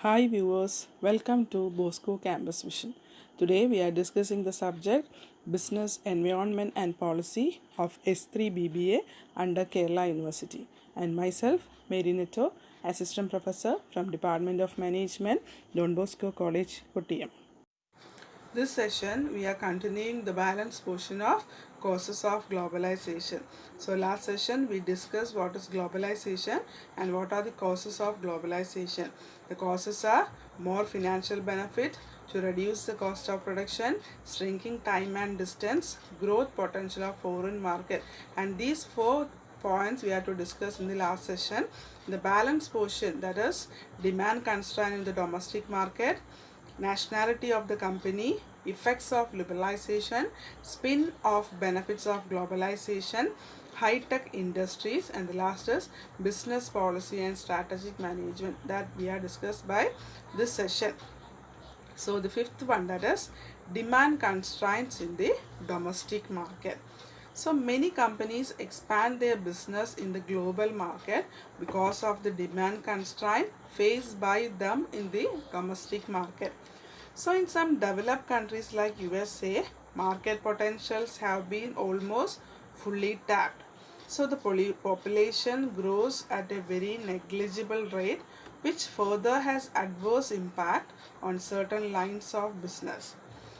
Hi viewers, welcome to Bosco Campus Vision. Today we are discussing the subject Business, Environment and Policy of S3 BBA under Kerala University, and myself, Mary Netto, Assistant Professor from Department of Management, Don Bosco College, Kottayam. This session we are continuing the balance portion of causes of globalization. So last session we discussed what is globalization and what are the causes of globalization. The causes are more financial benefit to reduce the cost of production, shrinking time and distance, growth potential of foreign market, and these four points we have to discuss in the last session. The balance portion, that is demand constraint in the domestic market, nationality of the company, effects of liberalization, spin-off benefits of globalization, high-tech industries, and the last is business policy and strategic management that we are discussed by this session. So the fifth one, that is demand constraints in the domestic market. So many companies expand their business in the global market because of the demand constraint faced by them in the domestic market. So in some developed countries like USA, market potentials have been almost fully tapped. So the population grows at a very negligible rate, which further has adverse impact on certain lines of business.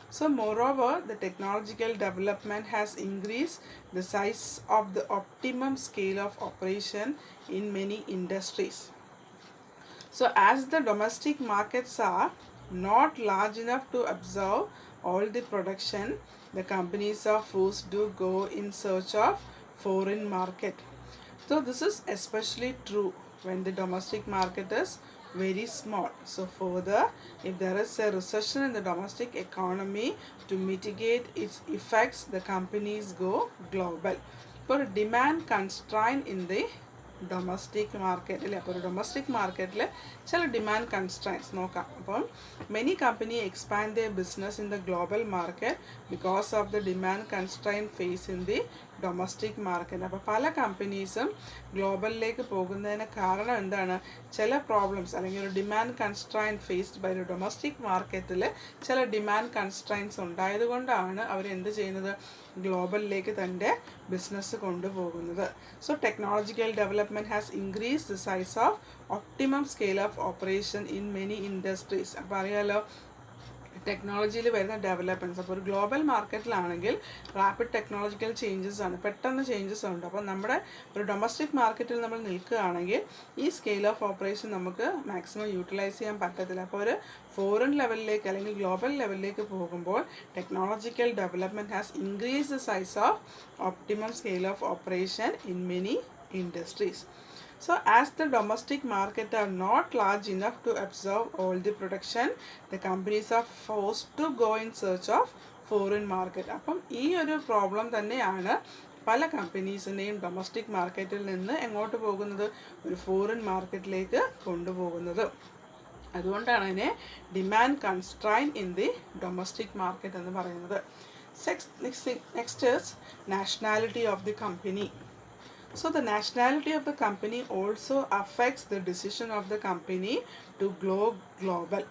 So moreover, the technological development has increased the size of the optimum scale of operation in many industries. So as the domestic markets are not large enough to absorb all the production, the companies are forced to go in search of foreign market. So this is especially true when the domestic market is very small. So further, if there is a recession in the domestic economy, to mitigate its effects, the companies go global. For demand constraint in the domestic market, domestic market demand constraints many companies expand their business in the global market because of the demand constraint faced in the domestic market. പല കമ്പനീസും ഗ്ലോബലിലേക്ക് പോകുന്നതിന് കാരണം എന്താണ്? ചില problems അല്ലെങ്കിൽ ഒരു demand constraint faced by ഒരു domestic മാർക്കറ്റിൽ ചില ഡിമാൻഡ് കൺസ്ട്രൈൻറ്റ്സ് ഉണ്ടായതുകൊണ്ടാണ് അവരെന്ത് ചെയ്യുന്നത്? ഗ്ലോബലിലേക്ക് തൻ്റെ ബിസിനസ് കൊണ്ടുപോകുന്നത്. So technological development has increase the size of optimum scale of operation in many industries. അപ്പോൾ അറിയാലോ ടെക്നോളജിയിൽ വരുന്ന ഡെവലപ്മെൻറ്റ്സ്. അപ്പോൾ ഒരു ഗ്ലോബൽ മാർക്കറ്റിലാണെങ്കിൽ റാപ്പിഡ് ടെക്നോളജിക്കൽ ചേഞ്ചസ് ആണ്, പെട്ടെന്ന് ചേഞ്ചസ് ഉണ്ട്. അപ്പോൾ നമ്മുടെ ഒരു ഡൊമസ്റ്റിക് മാർക്കറ്റിൽ നമ്മൾ നിൽക്കുകയാണെങ്കിൽ ഈ സ്കെയിൽ ഓഫ് ഓപ്പറേഷൻ നമുക്ക് മാക്സിമം യൂട്ടിലൈസ് ചെയ്യാൻ പറ്റത്തില്ല. അപ്പോൾ ഒരു ഫോറിൻ ലെവലിലേക്ക് അല്ലെങ്കിൽ ഗ്ലോബൽ ലെവലിലേക്ക് പോകുമ്പോൾ technological development has increase the size of optimum scale of operation in many industries. So as the domestic market are not large enough to absorb all the production, the companies are forced to go in search of foreign market. അപ്പം ഈ ഒരു problem തന്നെയാണ് പല കമ്പനീസിനെയും domestic മാർക്കറ്റിൽ നിന്ന് എങ്ങോട്ട് പോകുന്നത്? ഒരു ഫോറിൻ മാർക്കറ്റിലേക്ക് കൊണ്ടുപോകുന്നത്. അതുകൊണ്ടാണ് അതിനെ demand constraint in the domestic market എന്ന് പറയുന്നത്. Next is nationality of the company. So the nationality of the company also affects the decision of the company to go global.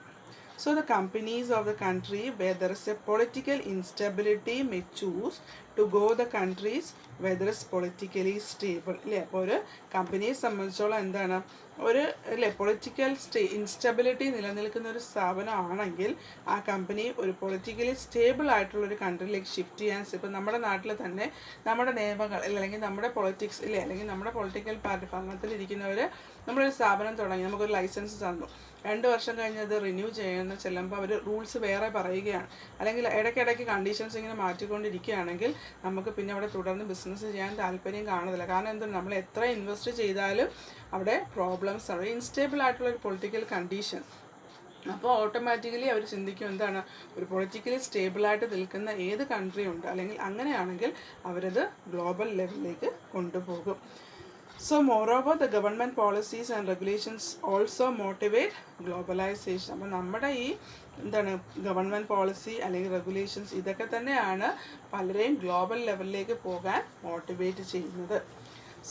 So the companies of the country where there is a political instability may choose to go the countries where there is politically stable. അപ്പോൾ ഒരു കമ്പനിയെ സംബന്ധിച്ചോളം എന്താണ്? ഒരു political instability നിലനിൽക്കുന്ന ഒരു സ്ഥാപനമാണെങ്കിൽ ആ company ഒരു പൊളിറ്റിക്കലി സ്റ്റേബിൾ ആയിട്ടുള്ളൊരു കൺട്രിയിലേക്ക് ഷിഫ്റ്റ് ചെയ്യാൻ. ഇപ്പോൾ നമ്മുടെ നാട്ടിൽ തന്നെ നമ്മുടെ നിയമങ്ങൾ അല്ലെങ്കിൽ നമ്മുടെ പൊളിറ്റിക്സ് അല്ലെങ്കിൽ നമ്മുടെ പൊളിറ്റിക്കൽ പാർട്ടി ഭരണത്തിലിരിക്കുന്നവർ നമ്മളൊരു സ്ഥാപനം തുടങ്ങി, നമുക്കൊരു ലൈസൻസ് തന്നു, 2 വർഷം കഴിഞ്ഞ് അത് റിന്യൂ ചെയ്യുന്ന ചെല്ലുമ്പോൾ അവർ റൂൾസ് വേറെ പറയുകയാണ്, അല്ലെങ്കിൽ ഇടയ്ക്കിടയ്ക്ക് കണ്ടീഷൻസ് ഇങ്ങനെ മാറ്റിക്കൊണ്ടിരിക്കുകയാണെങ്കിൽ നമുക്ക് പിന്നെ അവിടെ തുടർന്ന് ബിസിനസ് ചെയ്യാൻ താല്പര്യം കാണുന്നില്ല. കാരണം എന്താണ്? നമ്മൾ എത്ര ഇൻവെസ്റ്റ് ചെയ്താലും അവിടെ പ്രോബ്ലംസ് ആണ്, ഇൻസ്റ്റേബിൾ ആയിട്ടുള്ളൊരു പൊളിറ്റിക്കൽ കണ്ടീഷൻ. അപ്പോൾ ഓട്ടോമാറ്റിക്കലി അവർ ചിന്തിക്കും എന്താണ്? ഒരു പൊളിറ്റിക്കലി സ്റ്റേബിളായിട്ട് നിൽക്കുന്ന ഏത് കൺട്രി ഉണ്ട് അല്ലെങ്കിൽ അങ്ങനെയാണെങ്കിൽ അവരത് ഗ്ലോബൽ ലെവലിലേക്ക് കൊണ്ടുപോകും. So moreover, the government policies and regulations also motivate globalization. അപ്പോൾ നമ്മുടെ ഈ എന്താണ് ഗവൺമെൻറ് പോളിസി അല്ലെങ്കിൽ റെഗുലേഷൻസ് ഇതൊക്കെ തന്നെയാണ് പലരെയും ഗ്ലോബൽ ലെവലിലേക്ക് പോകാൻ മോട്ടിവേറ്റ് ചെയ്യുന്നത്.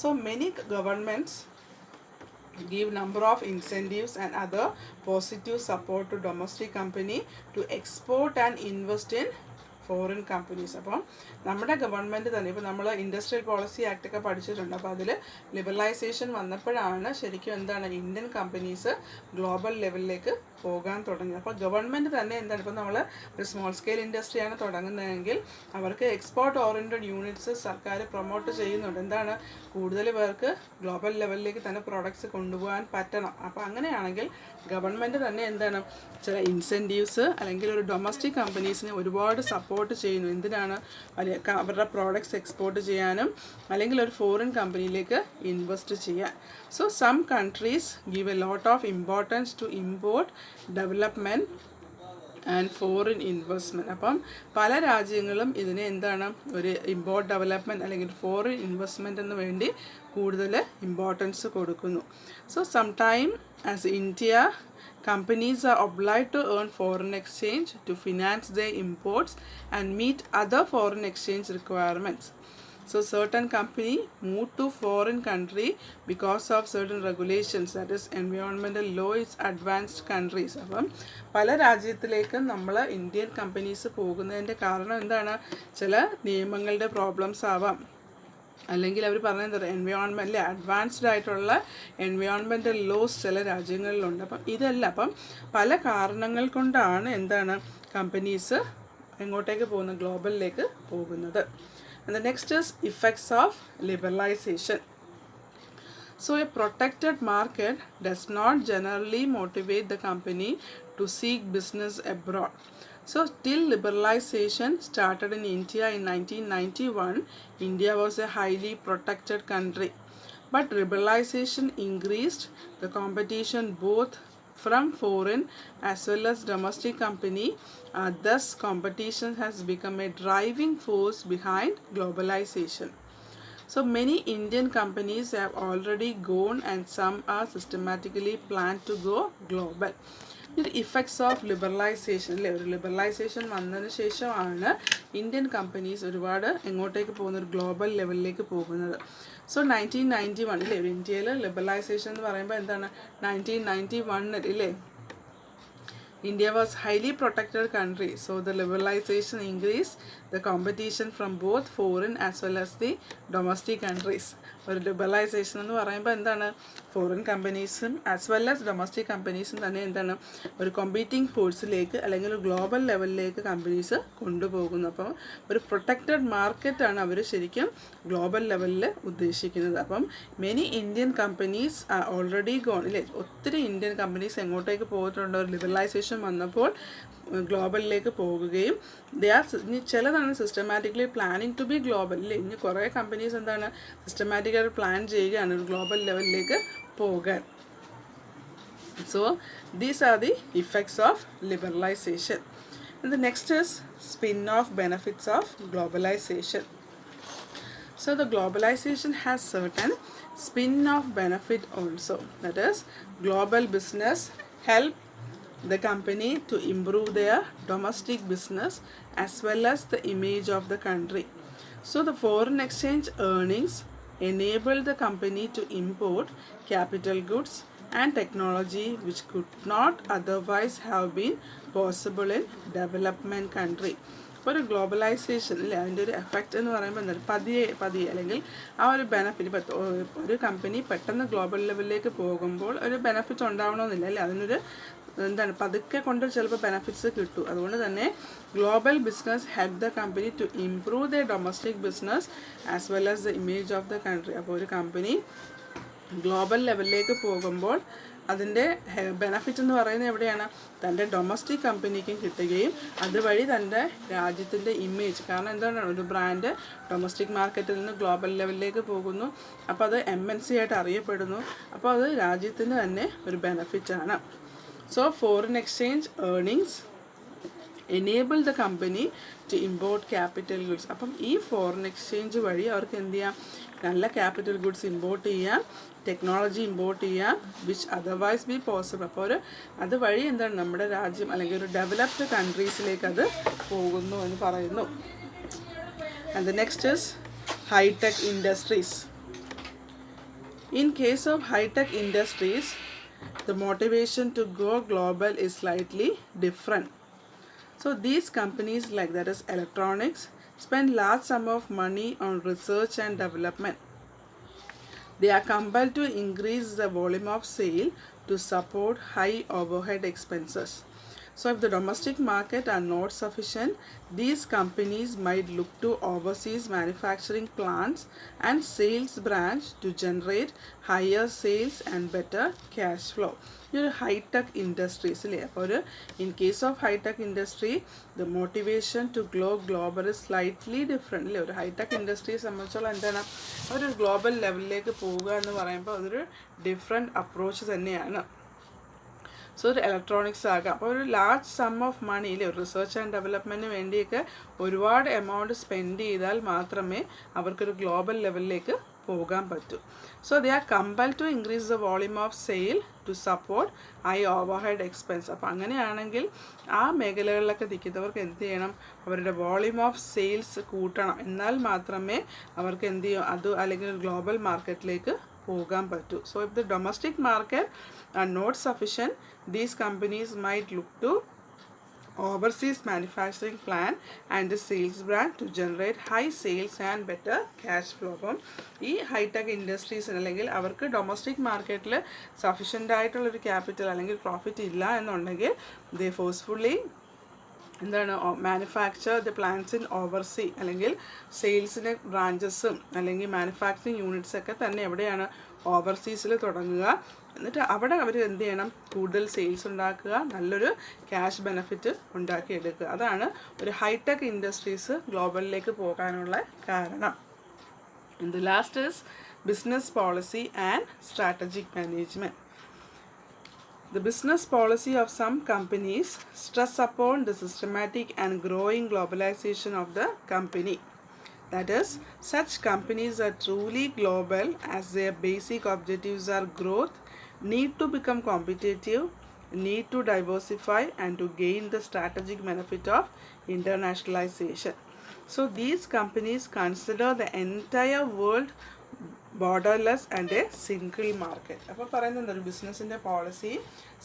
So many governments give number of incentives and other positive support to domestic company to export and invest in foreign companies. അപ്പം നമ്മുടെ ഗവൺമെൻറ് തന്നെ ഇപ്പോൾ നമ്മൾ ഇൻഡസ്ട്രിയൽ പോളിസി ആക്ട് ഒക്കെ പഠിച്ചിട്ടുണ്ട്. അപ്പോൾ അതിൽ ലിബറലൈസേഷൻ വന്നപ്പോഴാണ് ശരിക്കും എന്താണ് ഇന്ത്യൻ കമ്പനീസ് ഗ്ലോബൽ ലെവലിലേക്ക് പോകാൻ തുടങ്ങി. അപ്പോൾ ഗവൺമെൻറ് തന്നെ എന്താണ് ഇപ്പോൾ നമ്മൾ ഒരു സ്മോൾ സ്കെയിൽ ഇൻഡസ്ട്രിയാണ് തുടങ്ങുന്നതെങ്കിൽ അവർക്ക് എക്സ്പോർട്ട് ഓറിയൻറ്റഡ് യൂണിറ്റ്സ് സർക്കാർ പ്രൊമോട്ട് ചെയ്യുന്നുണ്ട്. എന്താണ് കൂടുതൽ പേർക്ക് ഗ്ലോബൽ ലെവലിലേക്ക് തന്നെ പ്രോഡക്ട്സ് കൊണ്ടുപോകാൻ പറ്റണം. അപ്പോൾ അങ്ങനെയാണെങ്കിൽ ഗവൺമെൻറ് തന്നെ എന്താണ് ചില ഇൻസെൻറ്റീവ്സ് അല്ലെങ്കിൽ ഒരു ഡൊമസ്റ്റിക് കമ്പനീസിനെ ഒരുപാട് സപ്പോർട്ട് ചെയ്യുന്നു. എന്തിനാണ് അവരുടെ പ്രോഡക്ട്സ് എക്സ്പോർട്ട് ചെയ്യാനും അല്ലെങ്കിൽ ഒരു ഫോറിൻ കമ്പനിയിലേക്ക് ഇൻവെസ്റ്റ് ചെയ്യാൻ. So some countries give a lot of importance to import development and foreign investment. അപ്പം പല രാജ്യങ്ങളും ഇതിനെ എന്താണ് ഒരു ഇമ്പോർട്ട് ഡെവലപ്മെൻറ്റ് അല്ലെങ്കിൽ ഫോറിൻ ഇൻവെസ്റ്റ്മെൻറ്റിന് വേണ്ടി കൂടുതൽ ഇമ്പോർട്ടൻസ് കൊടുക്കുന്നു. So sometime as India companies are obliged to earn foreign exchange to finance their imports and meet other foreign exchange requirements. So certain company move to foreign country because of certain regulations, that is environmental law is advanced countries. അപ്പം പല രാജ്യത്തിലേക്കും നമ്മൾ Indian companies പോകുന്നതിൻ്റെ കാരണം എന്താണ്? ചില നിയമങ്ങളുടെ problems ആവാം, അല്ലെങ്കിൽ അവർ പറഞ്ഞത് എൻവയോൺമെൻറ്റിൽ അഡ്വാൻസ്ഡ് ആയിട്ടുള്ള എൻവയോൺമെൻറ്റൽ ലോസ് ചില രാജ്യങ്ങളിലുണ്ട്. അപ്പം ഇതെല്ലാം അപ്പം പല കാരണങ്ങൾ കൊണ്ടാണ് എന്താണ് കമ്പനീസ് എങ്ങോട്ടേക്ക് പോകുന്നത്, ഗ്ലോബലിലേക്ക് പോകുന്നത്. And the next is effects of liberalization. So a protected market does not generally motivate the company to seek business abroad. So till liberalization started in India in 1991, India was a highly protected country. But liberalization increased the competition both from foreign as well as domestic company. Thus competition has become a driving force behind globalization. So many Indian companies have already gone and some are systematically planned to go global. The effects of liberalization അല്ലേ, ഒരു liberalisation വന്നതിന് ശേഷമാണ് Indian companies ഒരുപാട് എങ്ങോട്ടേക്ക് പോകുന്നത്, ഒരു global ലെവലിലേക്ക് പോകുന്നത്. So 1991 അല്ലേ ഇന്ത്യയിൽ ലിബറലൈസേഷൻ എന്ന് പറയുമ്പോൾ എന്താണ് 1991 അല്ലേ India was highly protected country, so the liberalization increased the competition from both foreign as well as the domestic countries. ഒരു ലിബറലൈസേഷൻ എന്ന് പറയുമ്പോൾ എന്താണ് ഫോറിൻ കമ്പനീസും ആസ് വെൽ ആസ് ഡൊമസ്റ്റിക് കമ്പനീസും തന്നെ എന്താണ് ഒരു കോമ്പീറ്റിംഗ് ഫോഴ്സിലേക്ക് അല്ലെങ്കിൽ ഒരു ഗ്ലോബൽ ലെവലിലേക്ക് കമ്പനീസ് കൊണ്ടുപോകുന്നു. അപ്പോൾ ഒരു പ്രൊട്ടക്റ്റഡ് മാർക്കറ്റാണ് അവർ ശരിക്കും ഗ്ലോബൽ ലെവലിൽ ഉദ്ദേശിക്കുന്നത്. അപ്പം many Indian companies are already gone ഇല്ലേ, ഒത്തിരി ഇന്ത്യൻ കമ്പനീസ് എങ്ങോട്ടേക്ക് പോയിട്ടുണ്ട്, ഒരു ലിബറലൈസേഷൻ വന്നപ്പോൾ ഗ്ലോബലിലേക്ക് പോകുകയും ഇനി ചിലതാണ് systematically planning to be global ഇല്ലേ, ഇനി കുറേ കമ്പനീസ് എന്താണ് സിസ്റ്റമാറ്റിക്കായിട്ട് പ്ലാൻ ചെയ്യുകയാണ് ഒരു ഗ്ലോബൽ ലെവലിലേക്ക് പോകാൻ. So these are the effects of liberalisation. And the next is spin-off benefits of globalization. So the globalization has certain spin-off benefit also, that is global business help the company to improve their domestic business as well as the image of the country. So the foreign exchange earnings enable the company to import capital goods and technology which could not otherwise have been possible in development country. ഇപ്പോൾ ഒരു globalisation അല്ലേ അതിൻ്റെ ഒരു effect എന്ന് പറയുമ്പോൾ എന്താണ് പതിയെ അല്ലെങ്കിൽ ആ ഒരു ബെനഫിറ്റ് ഒരു കമ്പനി പെട്ടെന്ന് ഗ്ലോബൽ ലെവലിലേക്ക് പോകുമ്പോൾ ഒരു ബെനഫിറ്റ് ഉണ്ടാവണമെന്നില്ല അല്ലേ, അതിനൊരു എന്താണ് പതുക്കെ കൊണ്ട് ചിലപ്പോൾ ബെനഫിറ്റ്സ് കിട്ടും. അതുകൊണ്ട് തന്നെ global business help the company to improve the domestic business as well as the image of the country. അപ്പോൾ ഒരു കമ്പനി ഗ്ലോബൽ ലെവലിലേക്ക് പോകുമ്പോൾ അതിൻ്റെ ബെനഫിറ്റ് എന്ന് പറയുന്നത് എവിടെയാണ്, തൻ്റെ ഡൊമസ്റ്റിക് കമ്പനിക്കും കിട്ടുകയും അതുവഴി തൻ്റെ രാജ്യത്തിൻ്റെ ഇമേജ്, കാരണം എന്താണ് ഒരു ബ്രാൻഡ് ഡൊമസ്റ്റിക് മാർക്കറ്റിൽ നിന്ന് ഗ്ലോബൽ ലെവലിലേക്ക് പോകുന്നു, അപ്പോൾ അത് MNC ആയിട്ട് അറിയപ്പെടുന്നു, അപ്പോൾ അത് രാജ്യത്തിന് തന്നെ ഒരു ബെനഫിറ്റാണ്. So foreign exchange earnings enable the company to import capital goods. അപ്പം ഈ ഫോറിൻ എക്സ്ചേഞ്ച് വഴി അവർക്ക് എന്ത് ചെയ്യാം, നല്ല ക്യാപിറ്റൽ ഗുഡ്സ് ഇമ്പോർട്ട് ചെയ്യാം, ടെക്നോളജി ഇമ്പോർട്ട് ചെയ്യാം, വിച്ച് അതർവൈസ് ബി പോസിബിൾ. അപ്പോൾ അതുവഴി എന്താണ് നമ്മുടെ രാജ്യം അല്ലെങ്കിൽ ഒരു ഡെവലപ്ഡ് കൺട്രീസിലേക്ക് അത് പോകുന്നു എന്ന് പറയുന്നു. And the next is high tech industries. In case of high-tech industries, the motivation to go global is slightly different. So these companies, like that is electronics, spend large sum of money on research and development. They are compelled to increase the volume of sale to support high overhead expenses. So if the domestic market are not sufficient, these companies might look to overseas manufacturing plants and sales branch to generate higher sales and better cash flow. High-tech industries, in case of high-tech industry, the motivation to go global is slightly different. High-tech industries ഒരു global ലെവലിലേക്ക് പോവുക എന്ന് പറയുമ്പോൾ അതൊരു different approach തന്നെയാണ്. So ഒരു electronics ആകാം. അപ്പോൾ ഒരു ലാർജ് സം ഓഫ് മണി ഒരു റിസർച്ച് ആൻഡ് ഡെവലപ്മെൻറ്റിന് വേണ്ടിയൊക്കെ ഒരുപാട് എമൗണ്ട് സ്പെൻഡ് ചെയ്താൽ മാത്രമേ അവർക്കൊരു ഗ്ലോബൽ ലെവലിലേക്ക് പോകാൻ പറ്റൂ. So they are compel to increase the volume of sale to support high overhead expense. അപ്പോൾ അങ്ങനെയാണെങ്കിൽ ആ മേഖലകളിലൊക്കെ നിൽക്കുന്നവർക്ക് എന്ത് ചെയ്യണം? അവരുടെ വോളിയൂം ഓഫ് സെയിൽസ് കൂട്ടണം. എന്നാൽ മാത്രമേ അവർക്ക് എന്ത് ചെയ്യും അത് അല്ലെങ്കിൽ ഗ്ലോബൽ മാർക്കറ്റിലേക്ക് പോകാൻ പറ്റൂ. So if the domestic market are not sufficient, these companies might look to overseas manufacturing plant and the sales brand to generate high sales and better cash flow. അപ്പം ഈ ഹൈടെക് ഇൻഡസ്ട്രീസിന് അല്ലെങ്കിൽ അവർക്ക് ഡൊമസ്റ്റിക് മാർക്കറ്റിൽ sufficient ആയിട്ടുള്ളൊരു capital അല്ലെങ്കിൽ profit ഇല്ല എന്നുണ്ടെങ്കിൽ they forcefully manufacture the plants in oversea അല്ലെങ്കിൽ സെയിൽസിൻ്റെ ബ്രാഞ്ചസും അല്ലെങ്കിൽ മാനുഫാക്ചറിങ് യൂണിറ്റ്സൊക്കെ തന്നെ എവിടെയാണ് ഓവർസീസിൽ തുടങ്ങുക. എന്നിട്ട് അവിടെ അവർ എന്ത് ചെയ്യണം? കൂടുതൽ സെയിൽസ് ഉണ്ടാക്കുക, നല്ലൊരു ക്യാഷ് ബെനിഫിറ്റ് ഉണ്ടാക്കിയെടുക്കുക. അതാണ് ഒരു ഹൈടെക് ഇൻഡസ്ട്രീസ് ഗ്ലോബലിലേക്ക് പോകാനുള്ള കാരണം. And the last is business policy and strategic management. The business policy of some companies stress upon the systematic and growing globalization of the company. That is, such companies are truly global as their basic objectives are growth, need to become competitive, need to diversify, and to gain the strategic benefit of internationalization. So these companies consider the entire world borderless and A single market. അപ്പോൾ പറയുന്നത് ഒരു ബിസിനസ്സിൻ്റെ policy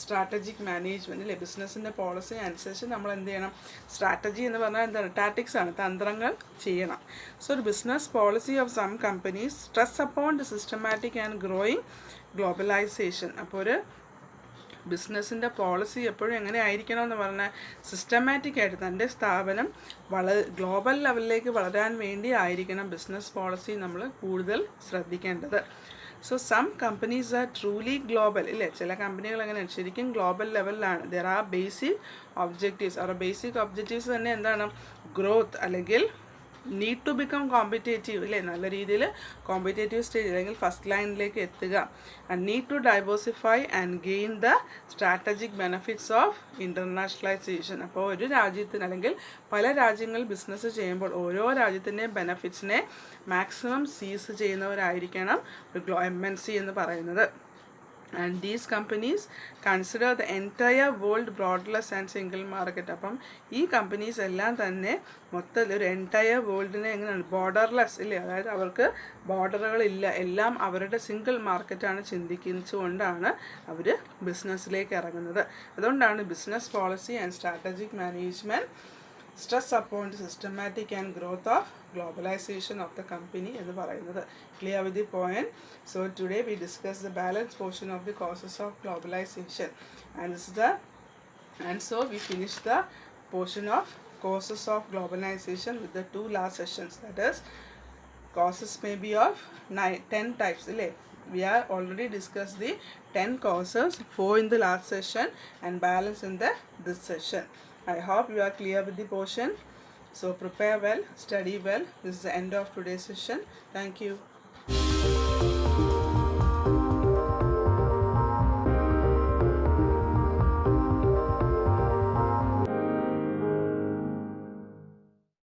strategic management അല്ലേ? ബിസിനസ്സിൻ്റെ policy അനുസരിച്ച് നമ്മൾ എന്ത് ചെയ്യണം? സ്ട്രാറ്റജി എന്ന് പറഞ്ഞാൽ എന്താണ്? ടാറ്റിക്സ് ആണ്, തന്ത്രങ്ങൾ ചെയ്യണം. സോ ഒരു business policy of some companies stress upon the systematic and growing globalisation. അപ്പോൾ ഒരു ബിസിനസ്സിൻ്റെ പോളിസി എപ്പോഴും എങ്ങനെ ആയിരിക്കണം എന്ന് പറഞ്ഞാൽ സിസ്റ്റമാറ്റിക് ആയിട്ട് തൻ്റെ സ്ഥാപനം ഗ്ലോബൽ ലെവലിലേക്ക് വളരാൻ വേണ്ടി ആയിരിക്കണം ബിസിനസ് പോളിസി നമ്മൾ കൂടുതൽ ശ്രദ്ധിക്കേണ്ടത്. So some companies are truly global ഇല്ലേ? ചില കമ്പനികൾ എങ്ങനെയാണ്? ശരിക്കും ഗ്ലോബൽ ലെവലിലാണ്. There are basic objectives. അവരുടെ ബേസിക് ഒബ്ജക്റ്റീവ്സ് തന്നെ എന്താണ്? ഗ്രോത്ത് അല്ലെങ്കിൽ നീഡ് ടു ബിക്കം കോമ്പറ്റേറ്റീവ് ഇല്ലേ? നല്ല രീതിയിൽ കോമ്പറ്റേറ്റീവ് സ്റ്റേജ് അല്ലെങ്കിൽ ഫസ്റ്റ് ലൈനിലേക്ക് എത്തുക. And need to diversify and gain the strategic benefits of internationalisation. അപ്പോൾ ഒരു രാജ്യത്തിന് അല്ലെങ്കിൽ പല രാജ്യങ്ങൾ ബിസിനസ് ചെയ്യുമ്പോൾ ഓരോ രാജ്യത്തിൻ്റെയും ബെനഫിറ്റ്സിനെ മാക്സിമം സീസ് ചെയ്യുന്നവരായിരിക്കണം ഒരു MNC എന്ന് പറയുന്നത്. And these companies consider the entire world borderless and single market. അപ്പം ഈ കമ്പനീസ് എല്ലാം തന്നെ മൊത്തത്തിൽ ഒരു എൻറ്റയർ വേൾഡിനെ എങ്ങനെയാണ്? ബോർഡർലെസ് ഇല്ലേ? അതായത് അവർക്ക് ബോർഡറുകളില്ല, എല്ലാം അവരുടെ സിംഗിൾ മാർക്കറ്റാണ് ചിന്തിച്ചുകൊണ്ടാണ് അവർ ബിസിനസ്സിലേക്ക് ഇറങ്ങുന്നത്. അതുകൊണ്ടാണ് business policy and strategic management stress upon the systematic and growth of globalization of the company എന്ന് പറയുന്നത്. Clear with the point? So today we discussed the balance portion of the causes of globalization, and so we finished the portion of causes of globalization with the two last sessions. That is, causes may be of 10 types. We are already discussed the 10 causes, 4 in the last session and balance in this session. I hope you are clear with the portion. So prepare well, study well. This is the end of today's session. Thank you.